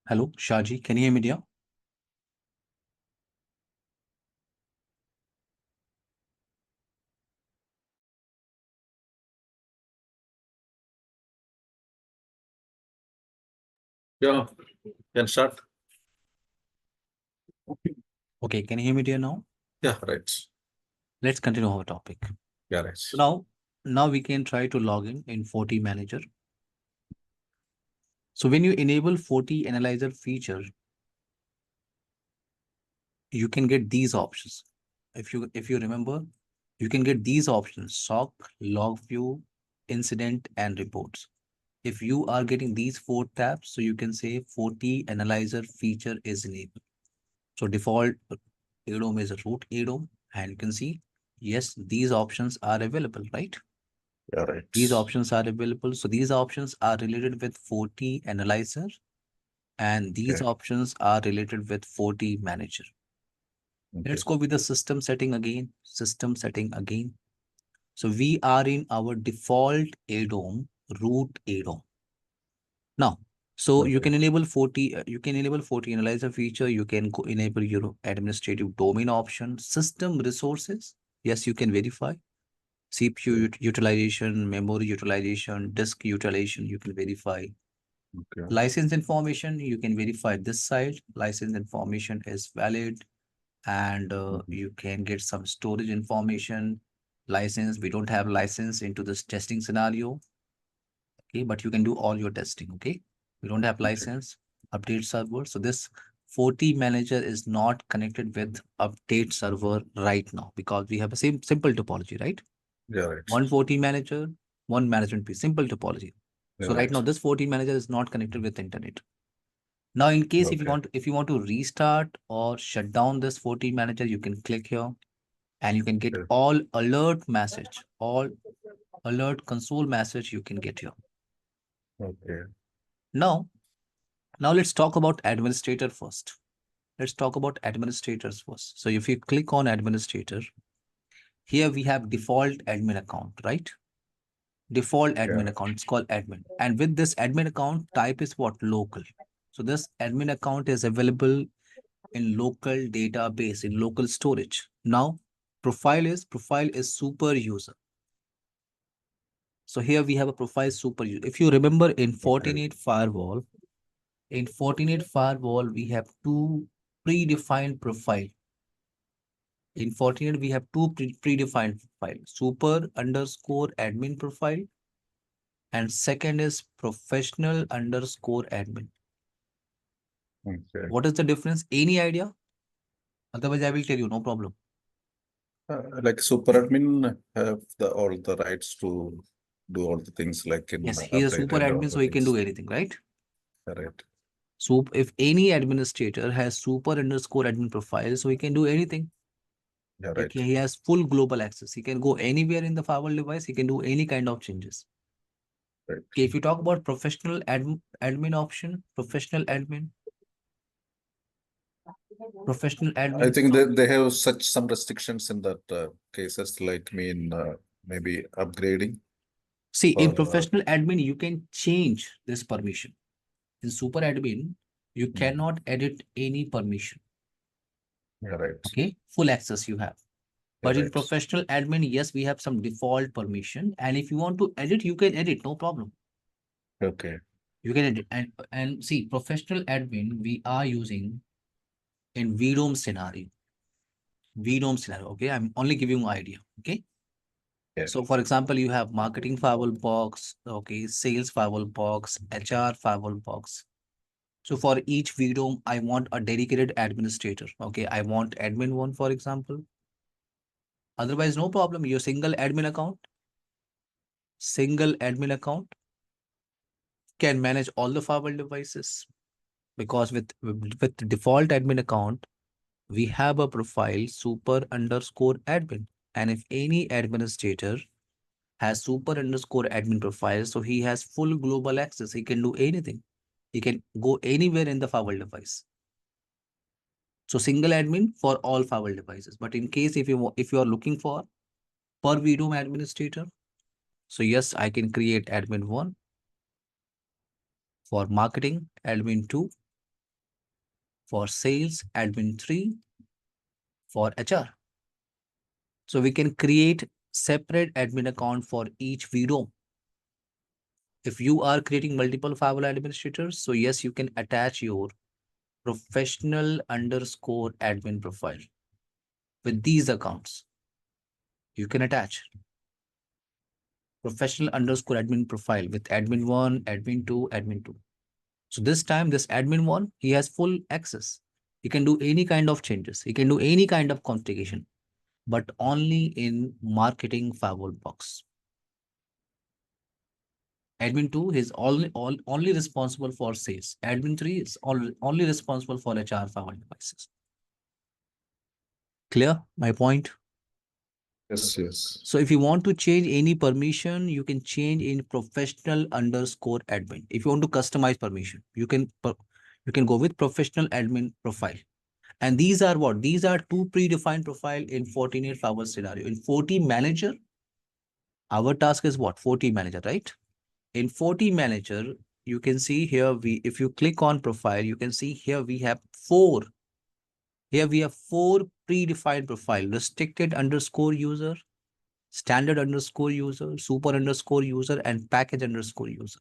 Speaker 1: Hello, Shaji, can you hear me, dear?
Speaker 2: Yeah, can start.
Speaker 1: Okay, can you hear me, dear, now?
Speaker 2: Yeah, right.
Speaker 1: Let's continue our topic.
Speaker 2: Yeah, right.
Speaker 1: So now we can try to log in FortiManager. So when you enable Forti Analyzer feature, you can get these options. If you remember, you can get these options: SOC, log view, incident, and reports. If you are getting these 4 tabs, so you can say Forti Analyzer feature is enabled. So default ADOM is a root ADOM, and you can see, yes, these options are available, right?
Speaker 2: Yeah, right.
Speaker 1: These options are available. So these options are related with Forti Analyzer, and these options are related with Forti Manager. Let's go with the system setting again. System setting again. So we are in our default ADOM, root ADOM. Now, so you can enable Forti Analyzer feature. You can go enable your administrative domain option, system resources. Yes, you can verify CPU utilization, memory utilization, disk utilization. You can verify license information. You can verify this side. License information is valid, and you can get some storage information. License, we don't have license into this testing scenario. Okay, but you can do all your testing. Okay, we don't have license, update server. So this FortiManager is not connected with update server right now because we have a same simple topology, right?
Speaker 2: Yeah, right.
Speaker 1: One FortiManager, one management piece, simple topology.
Speaker 2: Yeah,
Speaker 1: So right now this FortiManager is not connected with internet. Now, in case if you want to restart or shut down this FortiManager, you can click here and you can get all alert message, all alert console message you can get here.
Speaker 2: Okay.
Speaker 1: Now let's talk about administrator first. Let's talk about administrators first. So if you click on administrator, here we have default admin account, right? Default admin account, it's called admin. And with this admin account, type is what? Local. So this admin account is available in local database, in local storage. Now, profile is super user. So here we have a profile super user. If you remember in FORTINET firewall, we have 2 predefined profile. In FORTINET, we have 2 predefined profile, super underscore admin profile, and second is professional underscore admin. What is the difference? Any idea? Otherwise, I will tell you, no problem.
Speaker 2: Like super admin have all the rights to do all the things like in
Speaker 1: Yes, he is a super admin, so he can do anything, right?
Speaker 2: Correct.
Speaker 1: So if any administrator has super underscore admin profile, so he can do anything.
Speaker 2: Yeah,
Speaker 1: Like
Speaker 2: right.
Speaker 1: he has full global access. He can go anywhere in the firewall device. He can do any kind of changes.
Speaker 2: Right.
Speaker 1: Okay, if you talk about professional admin option, professional admin,
Speaker 2: I think they have such some restrictions in that cases, like maybe upgrading.
Speaker 1: See, in professional admin, you can change this permission. In super admin, you cannot edit any permission.
Speaker 2: Right.
Speaker 1: Okay, full access you have. But in
Speaker 2: Right.
Speaker 1: professional admin, yes, we have some default permission. And if you want to edit, you can edit, no problem.
Speaker 2: Okay.
Speaker 1: You can edit. And see, professional admin, we are using in VDOM scenario. VDOM scenario. Okay, I'm only giving you an idea. Okay.
Speaker 2: Yeah.
Speaker 1: So for example, you have marketing firewall box, okay, sales firewall box, HR firewall box. So for each VDOM, I want a dedicated administrator. Okay, I want admin one, for example. Otherwise, no problem. Your single admin account can manage all the firewall devices. Because with default admin account, we have a profile super underscore admin. And if any administrator has super underscore admin profile, so he has full global access. He can do anything. He can go anywhere in the firewall device. So single admin for all firewall devices. But in case if you are looking for per VDOM administrator, so yes, I can create admin 1 for marketing, admin 2 for sales, admin 3 for HR. So we can create separate admin account for each VDOM. If you are creating multiple firewall administrators, so yes, you can attach your professional underscore admin profile with these accounts. You can attach professional underscore admin profile with admin 1, admin 2, admin 2. So this time, this admin 1, he has full access. He can do any kind of changes. He can do any kind of configuration, but only in marketing firewall box. Admin 2 is only responsible for sales. Admin 3 is only responsible for HR firewall devices. Clear my point?
Speaker 2: Yes, yes.
Speaker 1: So if you want to change any permission, you can change in professional underscore admin. If you want to customize permission, you can go with professional admin profile. And these are what? These are two predefined profile in Fortinet firewall scenario. In FortiManager, our task is what? FortiManager, right? In FortiManager, you can see here, if you click on profile, you can see here we have four. Here we have four predefined profile: restricted underscore user, standard underscore user, super underscore user, and package underscore user.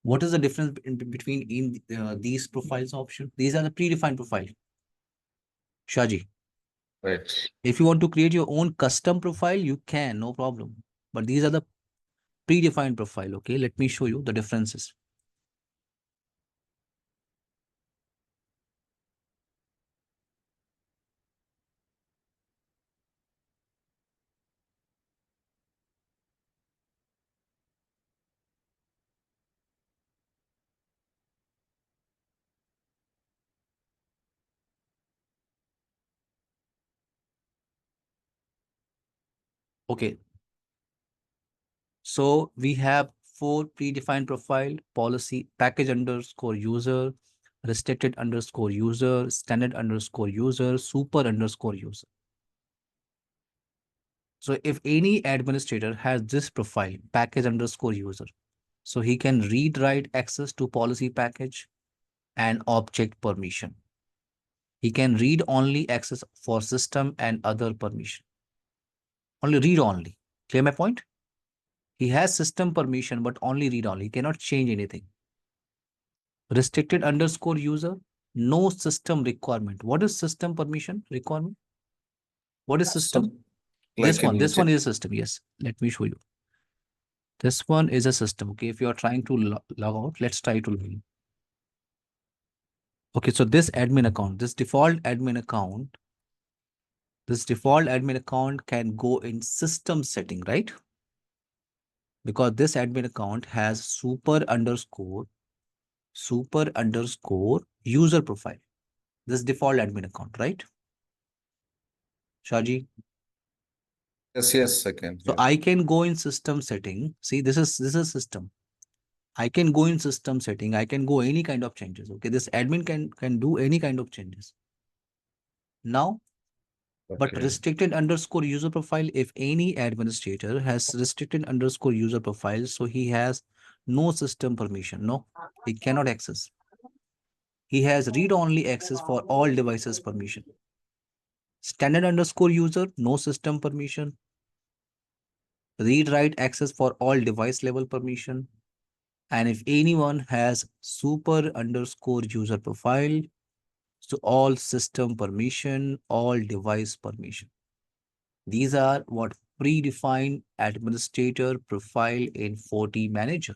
Speaker 1: What is the difference between these profiles option? These are the predefined profile. Shaji.
Speaker 2: Right.
Speaker 1: If you want to create your own custom profile, you can, no problem. But these are the predefined profile. Okay, let me show you the differences. Okay, so we have four predefined profile: policy, package underscore user, restricted underscore user, standard underscore user, super underscore user. So if any administrator has this profile, package underscore user, so he can read write access to policy package and object permission. He can read only access for system and other permission. Only read only. Clear my point? He has system permission, but only read only. He cannot change anything. Restricted underscore user, no system requirement. What is system permission requirement? What is system?
Speaker 2: So, like in
Speaker 1: This one is a system. Yes, let me show you. This one is a system. Okay, if you are trying to log out, let's try to log in. Okay, so this admin account, this default admin account can go in system setting, right? Because this admin account has super underscore user profile. This default admin account, right? Shaji.
Speaker 2: yes, yes, I can
Speaker 1: So
Speaker 2: hear.
Speaker 1: I can go in system setting. See, this is system. I can go in system setting. I can go any kind of changes. Okay, this admin can do any kind of changes. Now, but
Speaker 2: Okay.
Speaker 1: restricted underscore user profile, if any administrator has restricted underscore user profile, so he has no system permission. No, he cannot access. he has read-only access for all devices permission. Standard underscore user, no system permission. Read-write access for all device level permission. And if anyone has super underscore user profile, so all system permission, all device permission. These are what predefined administrator profile in FORTIMANAGER.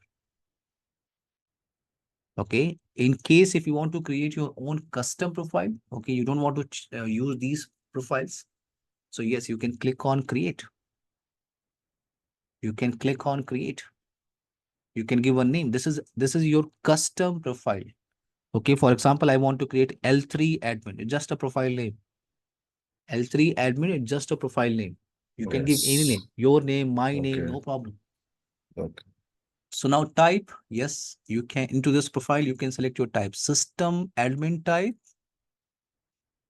Speaker 1: Okay. In case if you want to create your own custom profile, okay, you don't want to use these profiles. So yes, you can click on create. You can click on create. You can give a name. This is your custom profile. Okay. For example, I want to create L3 admin. It's just a profile name. L3 admin, it's just a profile name. You can give any name, your name, my name, no problem.
Speaker 2: Okay.
Speaker 1: So now type, yes, you can, into this profile, you can select your type, system admin type,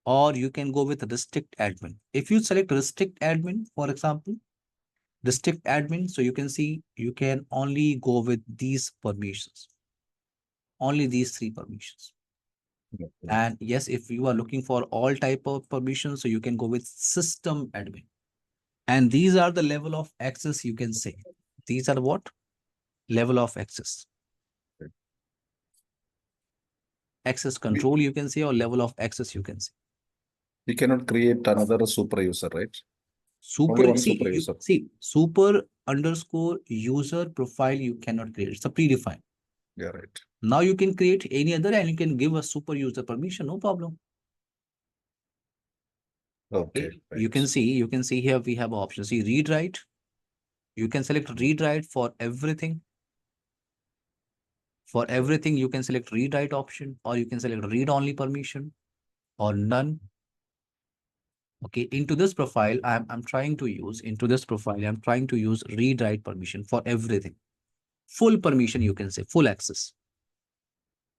Speaker 1: or you can go with restrict admin. If you select restrict admin, for example, restrict admin, so you can see, you can only go with these permissions, only these 3 permissions.
Speaker 2: Okay.
Speaker 1: And yes, if you are looking for all type of permissions, so you can go with system admin. And these are the level of access you can say. These are what? Level of access. Access control you can say, or level of access you can say.
Speaker 2: We cannot create another super user, right?
Speaker 1: Super, see, super underscore user profile you cannot create. It's a predefined.
Speaker 2: Yeah, right.
Speaker 1: Now you can create any other and you can give a super user permission, no problem.
Speaker 2: Okay.
Speaker 1: Right. You can see here we have options. See, read write. You can select read write for everything. For everything, you can select read write option, or you can select read only permission or none. Okay, into this profile, I'm trying to use, I'm trying to use read write permission for everything. Full permission, you can say, full access.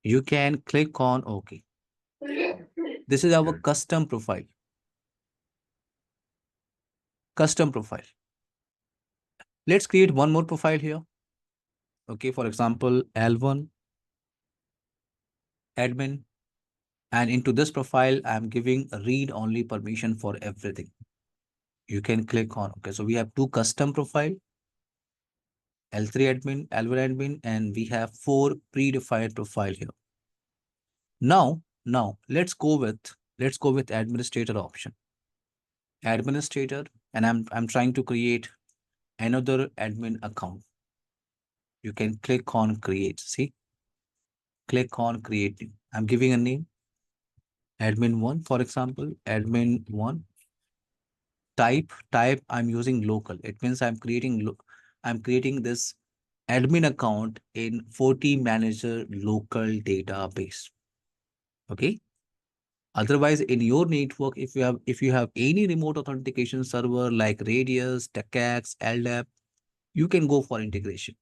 Speaker 1: You can click on OK. This is our custom profile. Custom profile. Let's create one more profile here. Okay, for example, L1 admin. And into this profile, I'm giving read only permission for everything. You can click on, okay, so we have 2 custom profile, L3 admin, L1 admin, and we have 4 predefined profile here. Now let's go with administrator option. Administrator, and I'm trying to create another admin account. You can click on create. See, click on create new. I'm giving a name, admin1, for example, admin1. Type I'm using local. It means I'm creating this admin account in FORTIMANAGER local database. Okay. Otherwise, in your network, if you have any remote authentication server like Radius, TechX, LDAP, you can go for integration.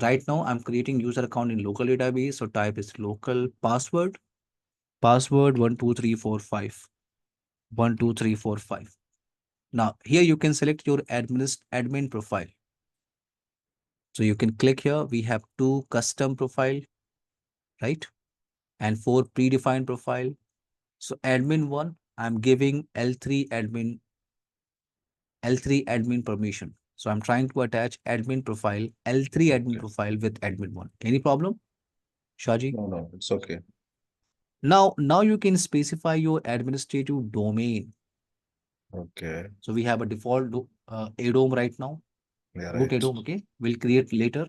Speaker 1: Right now, I'm creating user account in local database. So type is local password 12345. 12345. Now here you can select your admin profile. So you can click here. We have 2 custom profile, right? And 4 predefined profile. So admin1, I'm giving L3 admin permission. So I'm trying to attach admin profile, L3 admin profile with admin1. Any problem, Shaji?
Speaker 2: No, it's okay.
Speaker 1: Now you can specify your administrative domain.
Speaker 2: Okay.
Speaker 1: So we have a default ADOM right now.
Speaker 2: Yeah,
Speaker 1: Root
Speaker 2: right.
Speaker 1: ADOM, okay? We'll create later.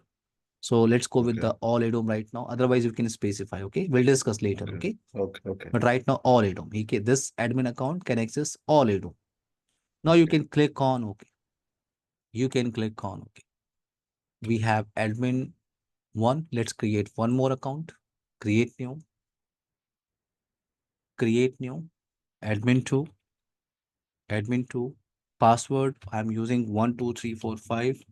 Speaker 1: So let's go with the all ADOM right now. Otherwise, you can specify, okay? We'll discuss later, okay?
Speaker 2: Okay.
Speaker 1: But right now, all ADOM. Okay, this admin account can access all ADOM. Now you can click on OK. You can click on OK. We have admin 1. Let's create one more account. Create new. Create new. Admin 2. Admin 2. Password, I'm using 12345.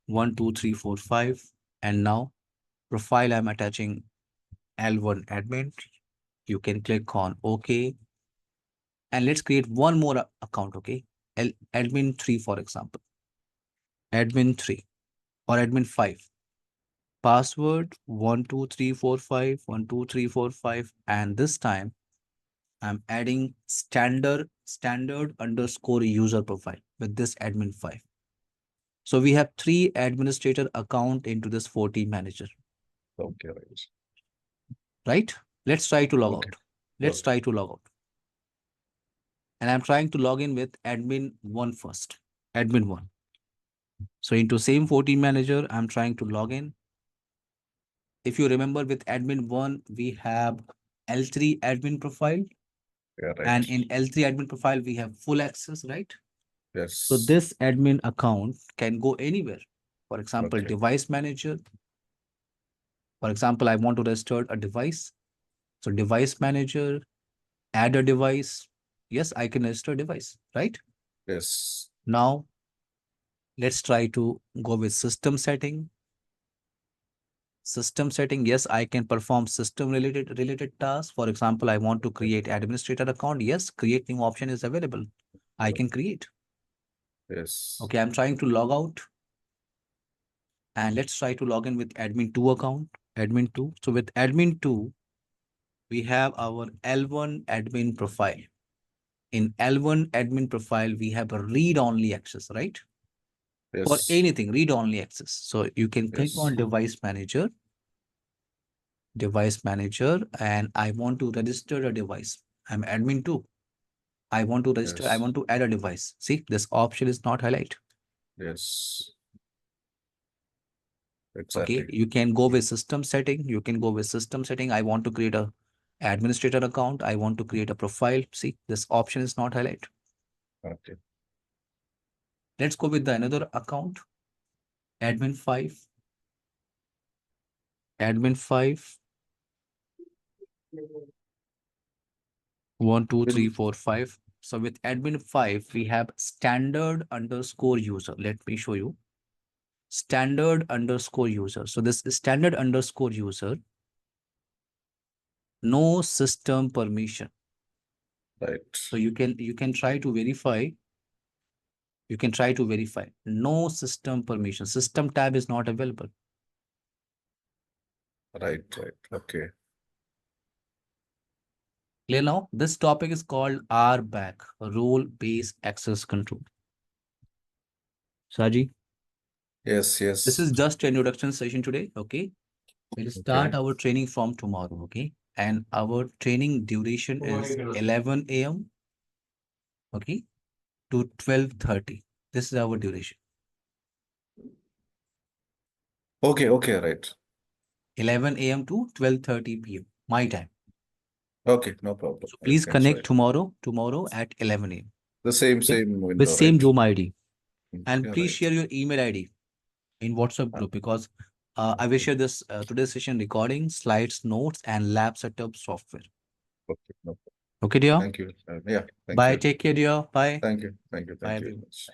Speaker 1: 12345. And now profile, I'm attaching L1 admin. You can click on OK. And let's create one more account, okay? Admin 3, for example. Admin 3 or admin 5. password 12345 12345, and this time I'm adding standard underscore user profile with this admin 5. So we have 3 administrator account into this FORTIMANAGER.
Speaker 2: Okay, right.
Speaker 1: Right? Let's try to log
Speaker 2: Okay.
Speaker 1: out. Let's try to log out. And I'm trying to log in with admin 1 first. Admin 1. So into same FORTIMANAGER, I'm trying to log in. If you remember, with admin 1, we have L3 admin profile.
Speaker 2: Yeah, right.
Speaker 1: And in L3 admin profile, we have full access, right?
Speaker 2: Yes.
Speaker 1: So this admin account can go anywhere. For example,
Speaker 2: Okay.
Speaker 1: device manager. For example, I want to register a device. So device manager, add a device. Yes, I can register a device, right?
Speaker 2: Yes.
Speaker 1: Now, let's try to go with system setting. System setting, yes, I can perform system related tasks. For example, I want to create administrator account. Yes, create new option is available. I can create.
Speaker 2: Yes.
Speaker 1: Okay, I'm trying to log out. And let's try to log in with admin 2 account. Admin 2. So with admin 2, we have our L1 admin profile. In L1 admin profile, we have a read-only access, right?
Speaker 2: Yes.
Speaker 1: For anything, read-only access. So you can click
Speaker 2: Yes.
Speaker 1: on device manager, and I want to register a device. I'm admin 2. I want to register, I
Speaker 2: Yes.
Speaker 1: want to add a device. See, this option is not highlighted.
Speaker 2: Yes.
Speaker 1: Okay,
Speaker 2: Exactly.
Speaker 1: you can go with system setting. You can go with system setting. I want to create a administrator account. I want to create a profile. See, this option is not highlighted.
Speaker 2: Okay.
Speaker 1: Let's go with the another account. Admin 5. Admin 5. 1, 2, 3, 4, 5. So with admin 5, we have standard underscore user. Let me show you. Standard underscore user. So this is standard underscore user. No system permission.
Speaker 2: Right.
Speaker 1: So you can try to verify. You can try to verify. No system permission. System tab is not available.
Speaker 2: Right. Right. Okay.
Speaker 1: Clear now? This topic is called RBAC, role-based access control. Saji?
Speaker 2: Yes. Yes.
Speaker 1: This is just an introduction session today, okay? We'll start our training from tomorrow, okay? And our training duration is 11 a.m., okay, to 12:30. This is our duration.
Speaker 2: Okay. Okay. Right.
Speaker 1: 11 a.m. to 12:30 p.m. my time.
Speaker 2: Okay. No problem.
Speaker 1: So please
Speaker 2: Can try.
Speaker 1: connect tomorrow at 11 a.m.
Speaker 2: The same
Speaker 1: Okay? With
Speaker 2: window,
Speaker 1: same
Speaker 2: right?
Speaker 1: Zoom ID. And
Speaker 2: Yeah,
Speaker 1: please
Speaker 2: right.
Speaker 1: share your email ID in WhatsApp group, because I will share this today's session recording, slides, notes, and lab setup software.
Speaker 2: Okay. No problem.
Speaker 1: Okay, dear?
Speaker 2: Thank you. Yeah. Thank
Speaker 1: Bye.
Speaker 2: you.
Speaker 1: Take care, dear. Bye.
Speaker 2: Thank you. Thank you.
Speaker 1: Bye,
Speaker 2: Thank you very
Speaker 1: everyone.
Speaker 2: much.